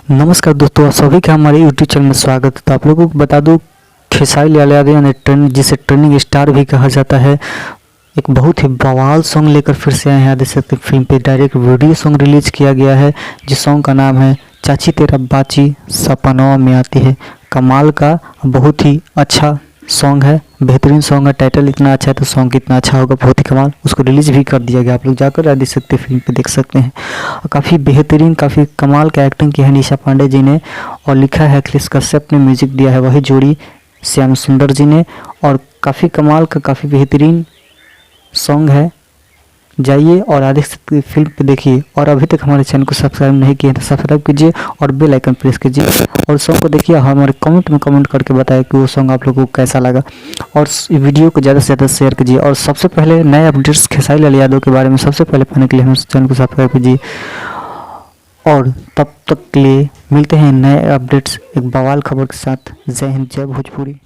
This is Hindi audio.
नमस्कार दोस्तों, आप सभी का हमारे यूट्यूब चैनल में स्वागत है। तो आप लोगों को बता दूं, खेसारी लाल यादव यानी जिसे ट्रेंडिंग स्टार भी कहा जाता है, एक बहुत ही बवाल सॉन्ग लेकर फिर से आए हैं। देख सकते हैं फिल्म पे डायरेक्ट वीडियो सॉन्ग रिलीज किया गया है, जिस सॉन्ग का नाम है चाची तेरा बाची सपनों में आती है। कमाल का बहुत ही अच्छा सॉन्ग है, बेहतरीन सॉन्ग है। टाइटल इतना अच्छा है तो सॉन्ग कितना अच्छा होगा, बहुत ही कमाल। उसको रिलीज भी कर दिया गया, आप लोग जाकर देख सकते हैं, फिल्म पे देख सकते हैं। काफ़ी बेहतरीन, काफ़ी कमाल का एक्टिंग की है निशा पांडे जी ने, और लिखा है अखिलेश कश्यप ने, म्यूजिक दिया है वही जोड़ी श्याम सुंदर जी ने। और काफ़ी कमाल का, काफ़ी बेहतरीन सॉन्ग है। जाइए और आगे फिल्म पे देखिए। और अभी तक हमारे चैनल को सब्सक्राइब नहीं किए तो सब्सक्राइब कीजिए और बेल आइकन प्रेस कीजिए, और सॉन्ग को देखिए। हमारे कमेंट में कमेंट करके बताएं कि वो सॉन्ग आप लोगों को कैसा लगा, और वीडियो को ज़्यादा से ज़्यादा शेयर कीजिए। और सबसे पहले नए अपडेट्स खेसारी लाल यादव के बारे में सबसे पहले पाने के लिए हमारे चैनल को सब्सक्राइब कीजिए। और तब तक के लिए मिलते हैं नए अपडेट्स एक बवाल खबर के साथ। जय हिंद, जय भोजपुरी।